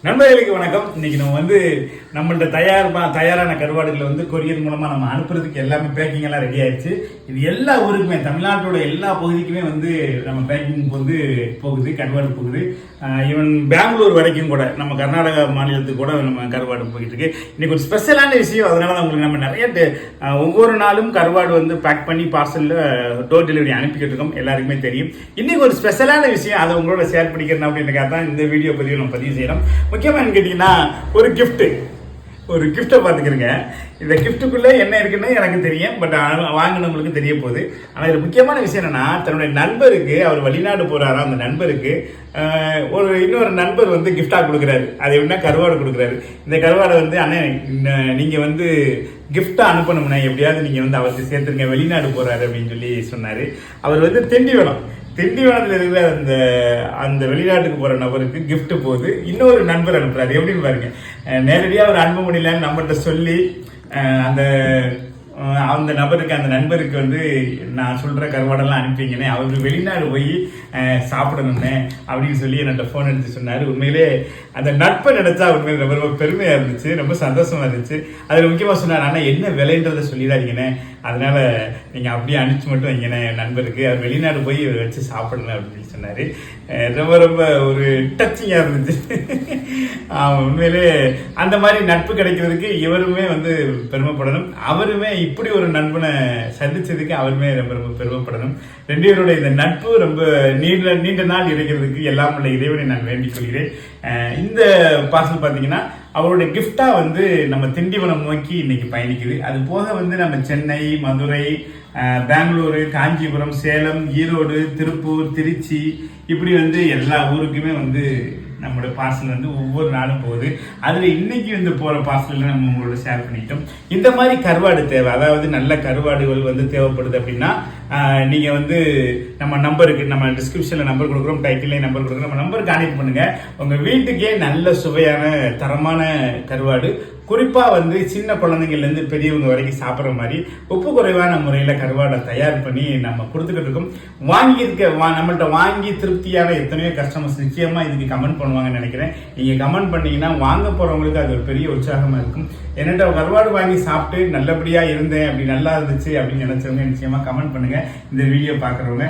நண்பர்களுக்கு வணக்கம். இன்னைக்கு நம்ம நம்மள்ட்ட தயாரான கருவாடுகளை கொரியர் மூலமா நம்ம அனுப்புறதுக்கு எல்லாமே பேக்கிங் எல்லாம் ரெடி ஆயிடுச்சு. இது எல்லா ஊருக்குமே, தமிழ்நாட்டோட எல்லா பகுதிக்குமே நம்ம பேக்கிங் போகுது, கருவாடு போகுது. ஈவன் பெங்களூர் வரைக்கும் கூட, நம்ம கர்நாடகா மாநிலத்துக்கு கூட நம்ம கருவாடு போயிட்டு இருக்கு. இன்னைக்கு ஒரு ஸ்பெஷலான விஷயம். அதனால உங்களுக்கு நம்ம நிறைய ஒவ்வொரு நாளும் கருவாடு பேக் பண்ணி பார்சல்ல டோர் டெலிவரி அனுப்பிக்கிட்டு இருக்கோம். எல்லாருக்குமே தெரியும். இன்னைக்கு ஒரு ஸ்பெஷலான விஷயம், அதை உங்களோட ஷேர் பண்ணிக்கிறேன் அப்படின்றக்காக தான் இந்த வீடியோ பதிவு செய்யறோம். முக்கியமா கேட்டீங்கன்னா, ஒரு கிஃப்டை பார்த்துக்கிறேங்க. இந்த கிஃப்ட்டுக்குள்ள என்ன இருக்குன்னு எனக்கு தெரியும், பட் வாங்கினவங்களுக்கு தெரிய போகுது. ஆனால் இது முக்கியமான விஷயம் என்னன்னா, தன்னுடைய நண்பருக்கு, அவர் வெளிநாடு போறாரா, அந்த நண்பருக்கு இன்னொரு நண்பர் கிஃப்டா கொடுக்குறாரு. அது எப்படின்னா கருவாடு கொடுக்குறாரு. இந்த கருவாடை அண்ணன் நீங்க கிஃப்டா அனுப்பணும்னா எப்படியாவது நீங்க அவருக்கு சேர்த்துருங்க, வெளிநாடு போறாரு அப்படின்னு சொல்லி சொன்னாரு. அவர் திண்டிவனத்தில் இருக்கிற அந்த வெளிநாட்டுக்கு போற நபருக்கு கிஃப்ட் போகுது. இன்னொரு நண்பர் அனுப்புறாரு. எப்படின்னு பாருங்க, நேரடியாக அவர் அனுப்ப முடியலன்னு நம்மகிட்ட சொல்லி அந்த நண்பருக்கு நான் சொல்ற கருவாடெல்லாம் அனுப்பிங்கன்னே, அவருக்கு வெளிநாடு போய் சாப்பிடணும்னே அப்படின்னு சொல்லி என்கிட்ட ஃபோன் எடுத்து சொன்னார். உண்மையிலே அந்த நட்பை நினைச்சா உண்மையில ரொம்ப ரொம்ப பெருமையா இருந்துச்சு, ரொம்ப சந்தோஷமா இருந்துச்சு. அதில் முக்கியமாக சொன்னார், ஆனால் என்ன விலைன்றதை சொல்லிடாதீங்கண்ணே, அதனால நீங்க அப்படியே அனுப்பிச்சு மட்டும் வைங்கண்ணே நண்பருக்கு, அவர் வெளிநாடு போய் வச்சு சாப்பிடணும் அப்படின்னு சொன்னாரு. ரொம்ப ரொம்ப ஒரு டச்சிங்கா இருந்துச்சு. உண்மையிலே அந்த மாதிரி நட்பு கிடைக்கிறதுக்கு இவருமே பெருமைப்படணும். அவருமே இப்படி ஒரு நண்பனை சந்திச்சதுக்கு அவருமே ரொம்ப ரொம்ப பெருமைப்படணும். ரெண்டு பேருடைய இந்த நட்பு ரொம்ப நீண்ட நாள் இருக்கிறதுக்கு எல்லாம் உள்ள இறைவனை நான் வேண்டிக் கொள்கிறேன். இந்த பார்சல் பார்த்தீங்கன்னா அவருடைய கிஃப்டா நம்ம திண்டிவனம் நோக்கி இன்னைக்கு பயணிக்குது. அது போக நம்ம சென்னை, மதுரை, பெங்களூரு, காஞ்சிபுரம், சேலம், ஈரோடு, திருப்பூர், திருச்சி, இப்படி எல்லா ஊருக்குமே நம்மளோட பார்சல் ஒவ்வொரு நாளும் போகுது. அதுல இன்னைக்கு போற பார்சல் நம்ம உங்களோட ஷேர் பண்ணிட்டோம். இந்த மாதிரி கருவாடு தேவை, அதாவது நல்ல கருவாடுகள் தேவைப்படுது அப்படின்னா நீங்க நம்ம நம்பருக்கு, நம்ம டிஸ்கிரிப்ஷன்ல நம்பர் கொடுக்குறோம், டைட்டில் நம்பர் கொடுக்குறோம், நம்ம நம்பருக்கு கான்டெக்ட் பண்ணுங்க. உங்க வீட்டுக்கே நல்ல சுவையான தரமான கருவாடு, குறிப்பா சின்ன குழந்தைங்கள்ல இருந்து பெரியவங்க வரைக்கும் சாப்பிட்ற மாதிரி உப்பு குறைவான முறையில கருவாடை தயார் பண்ணி நம்ம கொடுத்துக்கிட்டு இருக்கோம். நம்மள்ட்ட வாங்கி திருப்தியான எத்தனையோ கஸ்டமர்ஸ் நிச்சயமா இதுக்கு கமெண்ட் பண்ணுவாங்கன்னு நினைக்கிறேன். நீங்க கமெண்ட் பண்ணீங்கன்னா வாங்க போறவங்களுக்கு அது ஒரு பெரிய உற்சாகமா இருக்கும். என்னட்ட கருவாடு வாங்கி சாப்பிட்டு நல்லபடியா இருந்தேன், அப்படி நல்லா இருந்துச்சு அப்படின்னு நினைச்சவங்க நிச்சயமா கமெண்ட் பண்ணுங்க. இந்த வீடியோ பாக்குறவங்க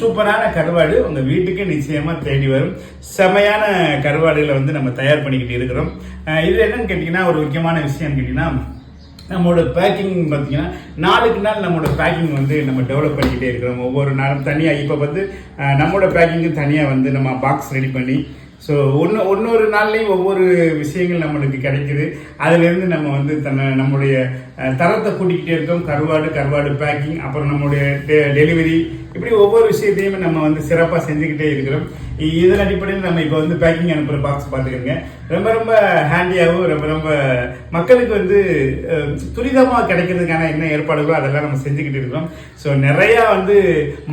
சூப்பரான கருவாடு உங்க வீட்டுக்கு நிச்சயமா தேடி வரும். செமையான கருவாடுகளை நம்ம தயார் பண்ணிக்கிட்டு இருக்கிறோம். இது என்னன்னு கேட்டீங்கன்னா, ஒரு முக்கியமான விஷயம் கேட்டீங்கன்னா, நம்மளோட பேக்கிங் பார்த்தீங்கன்னா நாளுக்கு நாள் நம்மளோட பேக்கிங் நம்ம டெவலப் பண்ணிக்கிட்டே இருக்கிறோம். ஒவ்வொரு நாளும் தனியாக இப்போ நம்மளோட பேக்கிங்கு தனியாக நம்ம பாக்ஸ் ரெடி பண்ணி, ஸோ ஒன்னொரு நாள்லையும் ஒவ்வொரு விஷயங்கள் நம்மளுக்கு கிடைக்குது. அதுலேருந்து நம்ம நம்மளுடைய தரத்தை கூட்டிக்கிட்டே இருக்கோம். கருவாடு பேக்கிங், அப்புறம் நம்மளுடைய டெலிவரி, இப்படி ஒவ்வொரு விஷயத்தையுமே நம்ம சிறப்பாக செஞ்சுக்கிட்டே இருக்கிறோம். இதன் அடிப்படையில் நம்ம இப்போ பேக்கிங் அனுப்புகிற பாக்ஸ் பார்த்துக்கோங்க. ரொம்ப ரொம்ப ஹேண்டியாகவும் ரொம்ப ரொம்ப மக்களுக்கு துரிதமாக கிடைக்கிறதுக்கான என்ன ஏற்பாடுகளோ அதெல்லாம் நம்ம செஞ்சுக்கிட்டு இருக்கோம். ஸோ நிறையா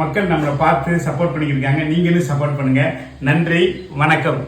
மக்கள் நம்மளை பார்த்து சப்போர்ட் பண்ணிக்கிட்டு இருக்காங்க. நீங்களும் சப்போர்ட் பண்ணுங்க. நன்றி, வணக்கம்.